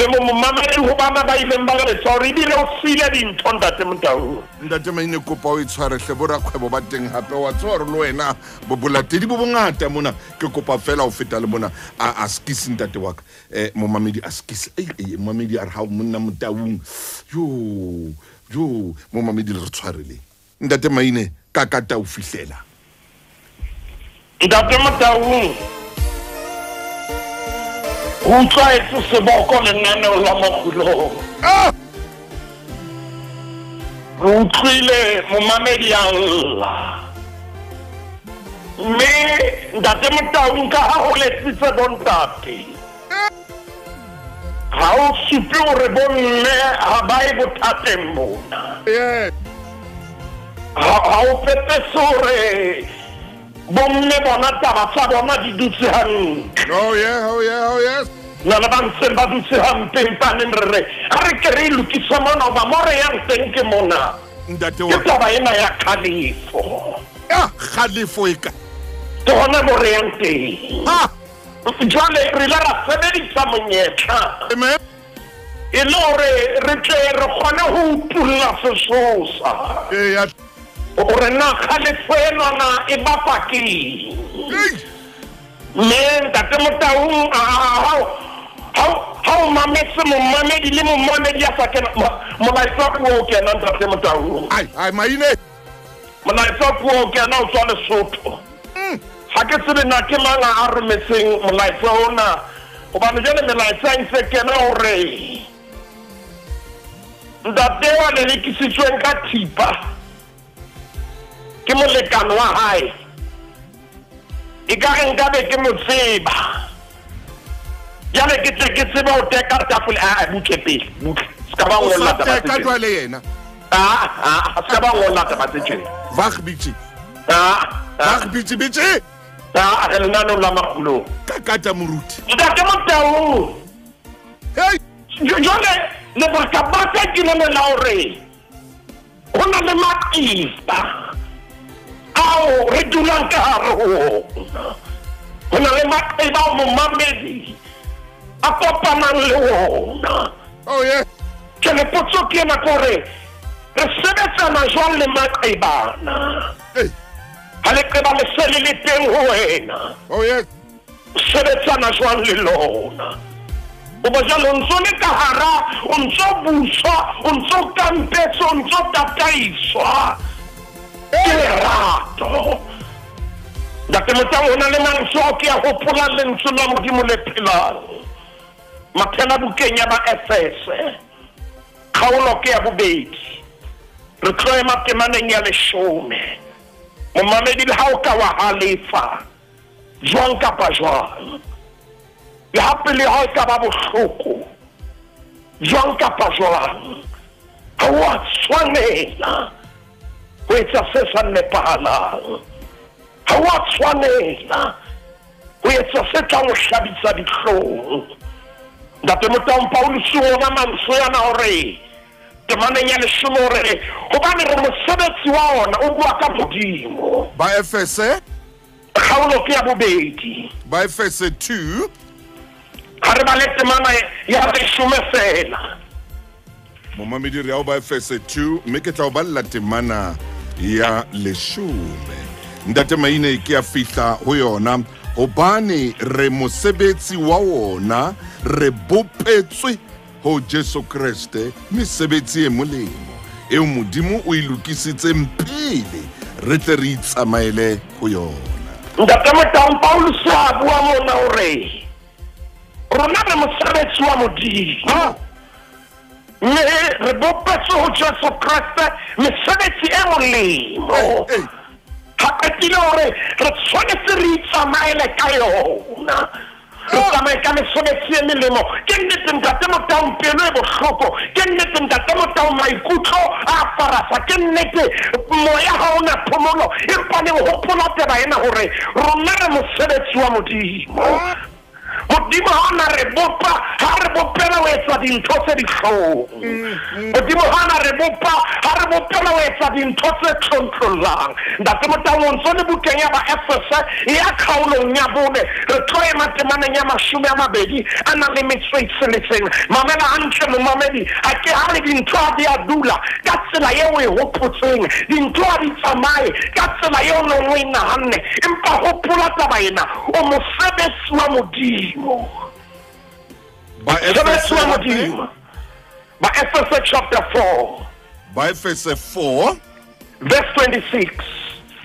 mo mama e ho bana ba ile mba re sorry di le o sile dintho Ntate Motang Ntate Maine kopa o itshwarehle bo rakgwebo ba teng hape wa tsore le wena bo bolatedi bo bongata mona ke kopa fela o feta le mona a skisi Ntate wa ka mo mamedi a skisi mamedi a re ha monna Motaung jo mo mamedi le re tshwarele Ntate Maine ka kata o fihlela Ntate Motaung utlwa etse seboko lenaneo la makgulong re utlwile momamedi a lla mme Ntate Motaung ka ha ho letsitse bontate ha o supe hore bomme ha ba e bothateng bona ha o fetese hore bomme bona taba tsa bona di dutse hantle oh yes na ba ntse ba dutse hantle empaneng re re ke re lokisa mona ba mo re yang teng ke mona Ntate ke wa taba ena ya khalifo khalifo e ka ke hona mo re yang teng jwale re la ra sebedisa monyetla e le hore re tle re kgone ho utulla sesosa gore na khalifo enana e bapa keng mme Ntate Motaung ha o mametse momamedi le momamedi a sa kena molaetsa puo o kena Ntate Motaung Maine molaetsa puo o kena o tswa Lesotho ha ke tsebe na ke mang a rometseng molaetsa ona hobane jwale melaetsa e ntse kena hore ntate wa le lekisitsweng ka thipa ke molekano wa hae e ka re nka be ke mo tseba jale ke tseba o teka tafole a butse pele ska ba ngolla taba ka jwale yena ska ba ngolla taba tse Vagbitsi bichi re lenaneo la makgulong ka kata moruti Ntate Motaung jwale lebaka ke le la hore ho na le maqipa ao re dulang ka hare ho ona le maqipa mo mamedi a kopanang le wona ke le potso ke na gore re sebetsana jwang le maqibana ha le qeba le sele le teng ho wena sebetsana jwang le lona o ba jalo ntso le ka hara o ntso buswa o ntso kampetso o ntso tataiswa ke rato Ntate Motaung o na le mantswe ke a hopola lentswe la Modimo le phelang maphela bukeng ya ba Efese kgaolo ke ya bobedi re tloema temaneng ya 10 momamedi le ha o ka wa halefa jwang kapa jwang le hape le ha o ka ba bohloko jwang kapa jwang ha wa tshwanela ho etsa se sa nepahalang ha wa tshwanela ho etsa se tla o hlabisa dihlong Ntate Motaung Paulus o na mantswe yana hore temaneng ya 10 hore hobane re mosebetsi wa ona o bua ka Modimo ba Efese kgaolo ke ya bobedi ba Efese 2 ha re ba le temana ya 10 fela momamedi re a ba Efese 2 mme ke tla o balla temana ya 10 Ntate Maine ke a fihla ho yona hobane re mosebetsi wa ona re bopetswe ho Jesu Kriste mesebetsi e molemo eo Modimo o ilukisitseng pele re tle re itsamaele ho yona Ntate Motaung Paulus a bua mona hore rona re mosebetsi wa Modimo mme re bopetse ho Jesu Kriste mesebetsi e molemo ha qetile hore re tshwanetse re itsamaele ka yona re tsamaye ka mesebetsi e melemo ke nnete ntate Motaung pelo e bohloko ke nnete ntate Motaung maikutlo a farasa ke nnete moya ha ona phomolo empa le hopola taba ena hore rona re mosebetsi wa Modimo Modimo hana re bopa ha re bopela ho etsa dintho tse dihlong Modimo hana re bopa ha re bopela ho etsa dintho tse tlontlollang ntate Motaung o ntso le bukeng ya ba Efese ya kgaolong ya bone re tlo ema temaneng ya 20 a nang le metso e tsheletseng mamela hantle momamedi a ke ha le dintho ha di a dula ka tsela eo e hopotseng dintho ha di tsamaye ka tsela eo o e nahanne empa hopola taba ena o mosebetsi wa Modimo By Ephesians chapter 4. By Ephesians 4. Verse 26.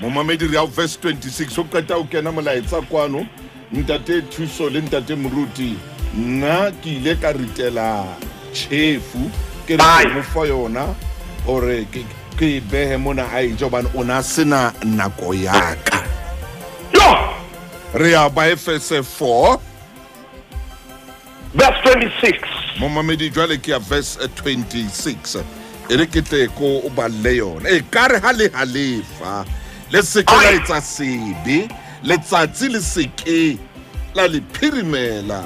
Momamedi re verse 26 o qeta o kena molaetsa kwano ntate thuso le ntate moruti nna ke ile ka ritela chefu ke re mo fa yona ore ke behe mona a ijo bana ona sena nako yaka yo re ya by Ephesians 4 verse 26 momamedi jwale ke ya verse 26 ere ke tle ko o balle yona e kare ha le halefa le sekela etsa sebe letsatsi le seke la le phirimela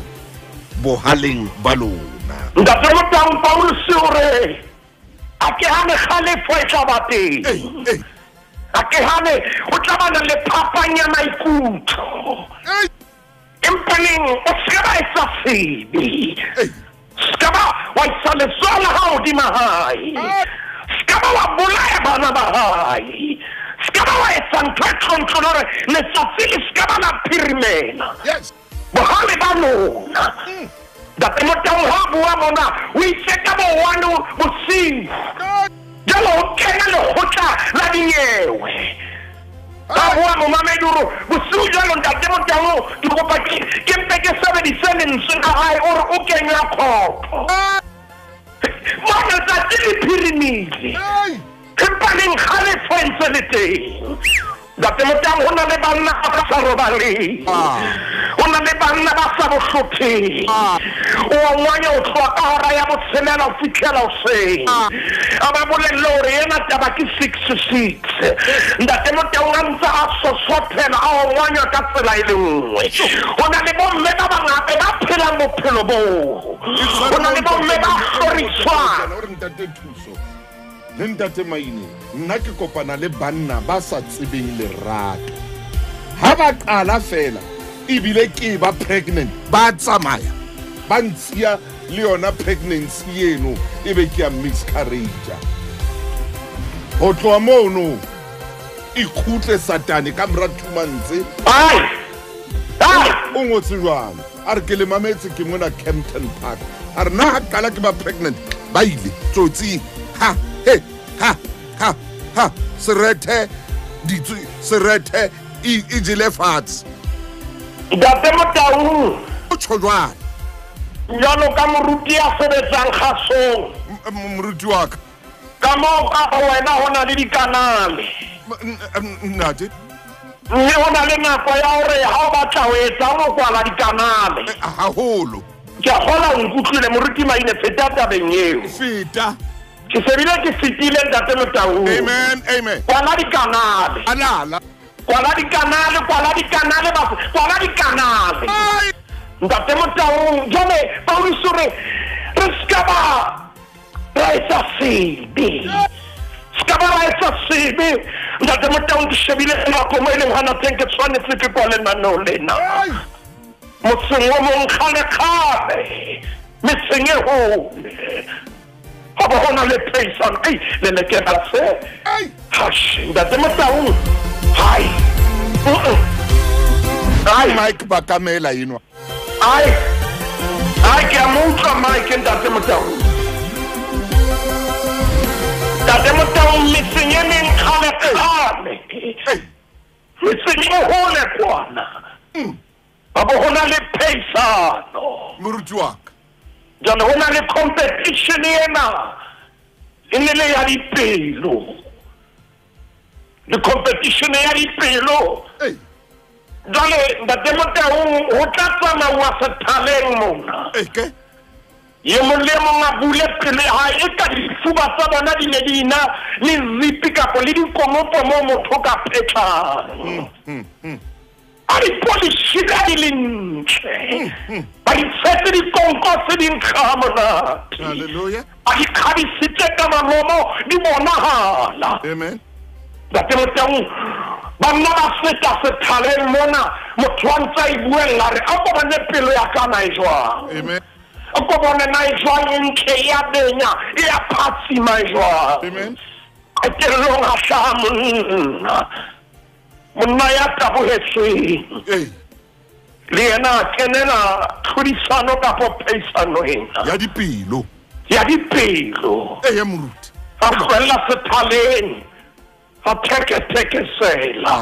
bohaleng ba lona ntate Motaung Paul sure a ke hane khalefo e tla ba teng a ke hane o tla bana le phapanya maikutlo empaneng o skaba etsa sebe skaba wa isa le sola ha o di mahai skaba wa bolaya bana ba hai skaba wa etsa ntho e tlontlolore letsatsi le skaba la phirimela yes bohale ba lona ntate Motaung ha bua mona o itse ka bo wano bosiu jalo o kena lekgotla la dinyewe ka bua momameduro bosiu jalo ntate Motaung ke kopa ke mpe ke sebedise lentswe la hae ore o kenya khopho mona letsatsi le phirimile empaneng kgalefo e ntse le teng ntate Motaung ho na le banna ba sa robaleng ho na le banna ba sa bohlopheng o ngwanya o tloha ka hora ya botshelela o fitlhela hoseng a ba bolelle hore ena taba ke 66 ntate Motaung a ntse a sosothela a o ngwanya ka tsela e le nngwe ho na le bomme ba bangata ba phelang bophelo boo ho na le bomme ba hloriswang ntate thuso le ntate Maine nna ke kopana le banna ba sa tsebeng lerato ha ba qala fela ibile ke ba pregnant ba tsamaya ba ntsia le yona pregnancy eno ebe ke a miscarriage ho tloa mono ikhutle satane ka mra 2 months o ngotse jwang a re ke le mametse ke mona Kempton Park a re na ha qala ke ba pregnant ba ile tsotsi ha he ha serete e jile fats ntate Motaung o tshojwana jalo ka moruti a sebetsang kgasong moruti wa ka moo ka wena ho na le dikanale nate mme ho na le nako ya hore ha o batla ho etsa o kwala dikanale haholo ke a kgola o nkutlwile moruti Maine feta tabeng eo feta ke sebile ke fitile ntate Motaung amen kwala dikanale alala kwala dikanale ntate Motaung jale Paulus re skaba raisa sibi ntate Motaung ke shebile nako mo eleng hana tsenke tshwanetse ke kwale nano lena motseng o mong kgale mesenye hole ha ba hona le paysan le le ke ba se hash ntate Motaung hai Mike bakamela yinwa ai ke amuka Mike ntate Motaung mesenye men kgale mesenye hole kwana ba bo hona le paysano moruti wa jalo ho na le competition ena le ya dipelo le competition ya dipelo jale ntate Motaung ho tla tsamauwa sethaleng mona ye molemo nga bule pele ha e ka difuba tsa bona di ne di na le zipi kapo le dikomopo mo motho ka phetlang a di polishi da di lintle ba di fete di konkose di nkga monate Hallelujah. a di kgadisitse ka malomo di bonahala Amen. ntate Motaung banna ba feta sethaleng mona motho wa ntse a e buella re a ko bane pelo ya kana e jwang Amen. a ko bone na e jwang ntle ya benya e ya phatsima e jwang Amen. a ke long a hlaha monna ya tabohetsweng le yena a kenela tlhodisano kapo pheisano ena Ya dipelo. ya dipelo Ya moruti. a tlohella sethaleng a thekesela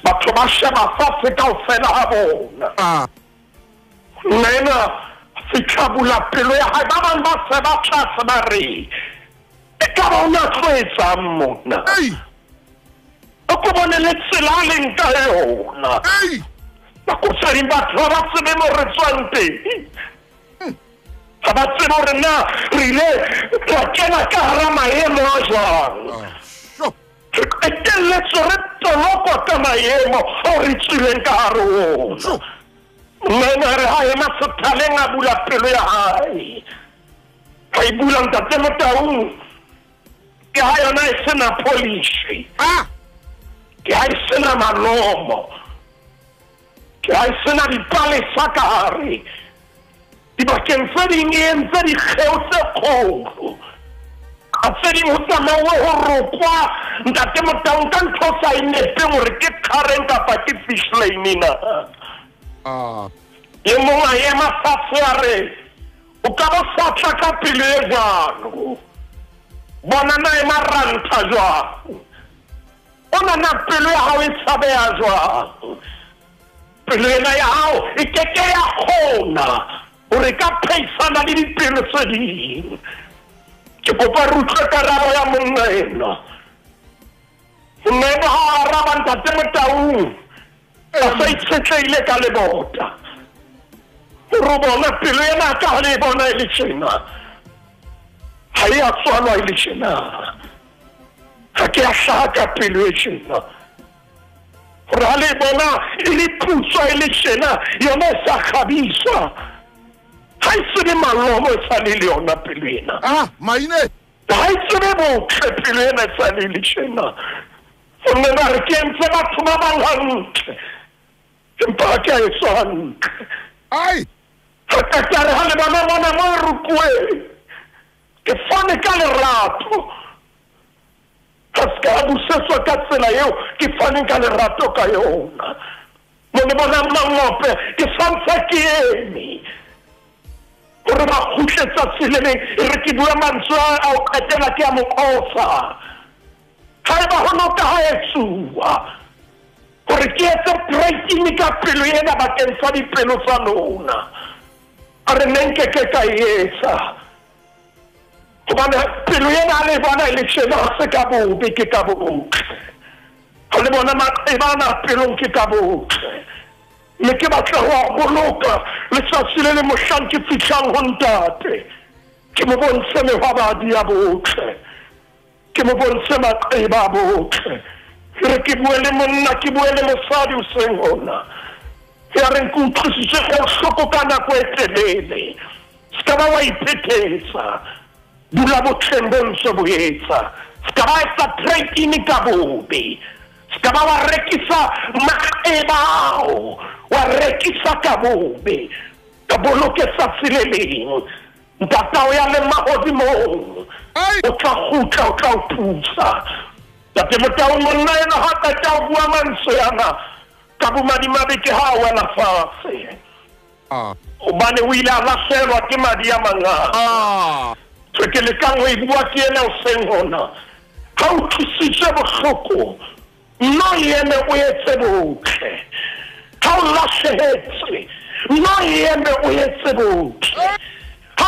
batho ba sheba fatshe kaofela ha bona nena fitlha bula pelo ya hae ba bang ba se ba tlase ba re e ka ba ona tloetsang mona o ko bone le tsela a leng ka yona ba kotsadi batho ba ba tsebe mo re tswang teng ga ba tsebe gore na re ile ra kena ka hara maemo a jwang re qeteletse re toloko ka maemo o re tswileng ka hare ona nena re ha ema sethaleng a bula pelo ya hae ga e bula ntate Motaung ke ha yona e sena polishi ke ha e sena malomo ke ha e sena dipalesa ka hare dibakeng tse ding e entse dikgeo tse kgolo a tse ding ho tsamauwe ho rokwa ntate Motaung ka ntho sa e nepeng gore ke current kapa ke fish lane na ye mongwe a ema fatshe a re o ka bo satla ka pelo e jalo bona na ema ranta jwang o na pelo ya hao e tshabeha jwang pelo ena ya hao e keke ya kgona gore ka pheisana le dipelo tse ding ke kopa re utlwe karabo ya monna ena monna ha a araba ntate Motaung a sa itshetleile ka lebota gore bona pelo ena ka ha le bona e le tjena ha e a tswalwa e le tjena ga ke a hlaha ka pelo e tjena gore ha le bona e le putswa e le tjena yona e sa kgabiswa ha e tsebe malomo e sa le le yona pelo ena Maine ha e tsebe botle pelo ena e sa le le tjena gonne ba re ke entse batho ba bang hantle empa ha ke a e tswa hantle ga ka re ha le bona bona mo e rukuweng ke fane ka lerato ga se ka busetswa ka tsela eo ke fane ka lerato ka yona mo le bona mangope ke santse ke eme gore ba kgutletsa tseleleng e re ke bua mantswe a o qetela ke a mokofa ga e ba gona ka ga etsuwa gore ke etse breaking ka pelo ena bakeng sa dipelo tsa lona a re neng ke ka etsa gobane pelo ena a le bona e le tjena ga se ka bobe ke ka botle ga le bona maqebana pelong ke ka botle mme ke batla go a boloka letsatsi le le mohlang ke fitlhang go ntate ke mo bontshe mehwabadi ya botle ke mo bontshe maqeba a botle re ke bue le monna ke bue le mosadi o seng gona ya re ke utlwisitse go hloko ka nako e telele se ka ba wa iphethetsa dula botlheng bo ntse bo etsa se ka ba etsa breaking ka bobe se ka ba wa rekisa maqeba ao wa rekisa ka bobe ka boloketsa tseleleng ntatao ya le magodimong o tla gutla o tla o thusa tate Motaung monna ena ga ka tla o bua mantswe yana ka bomadimabe ke ha a wela fatshe obane o ile a latlhelwa ke madi a mangata ke lekang go e bua ke ena o seng gona ga o thusitse botlhoko nno eme o etse botlhe ga o latlhegetse nno eme o etse botlhe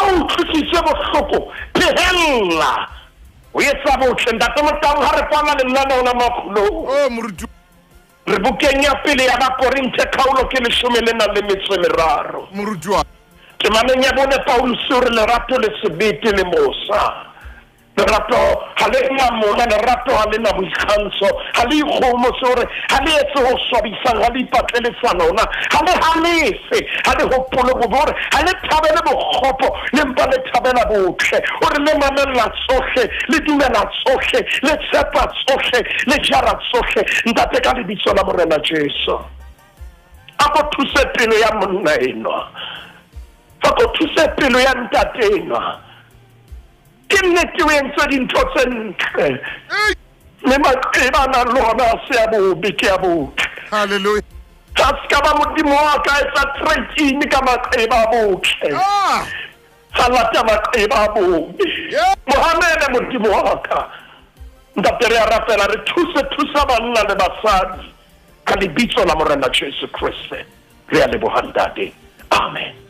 ha o tlositse bohloko phehella o etsa botle ntate Motaung ha re pala lenaneo la makgulong o moruti re bukeng ya pele ya Bakorinte kgaolo ke 13 moruti wa temaneng ya bone Paulus re lerato le sebete le mosa lerato ha le mona lerato ha le na boikgantsho ha le ikgomo sore ha le etse ho swabisang ha le ipatleletsana ona ha le halefe ha le hopolo bobore ha le thabele bokgopo le mpa le thabela botle o re le mamella tsohle le dumela tsohle le tshepa tsohle le jara tsohle ntate ka lebitso la Morena Jesu a go thuse pelo ya monna enwa a go thuse pelo ya ntate enwa ke nnete o entse dintho tse ntle le maqebana lona se a bobe ke a botle hallelujah ha ska ba modimo wa ka etsa trade ka maqeba a botle ha lata maqeba a bobe Mohammed modimo wa ka ntate re a rapela re thusa banna le basadi ka lebitso la Morena Jesu Kriste re a lebohandade amen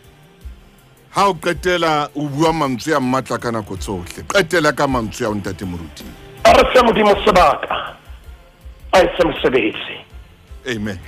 ha o qetela o bua mantswe a mmatla ka nako tsohle qetela ka mantswe a ntate moruti a re se modimo sebaka a etse mosebetsi amen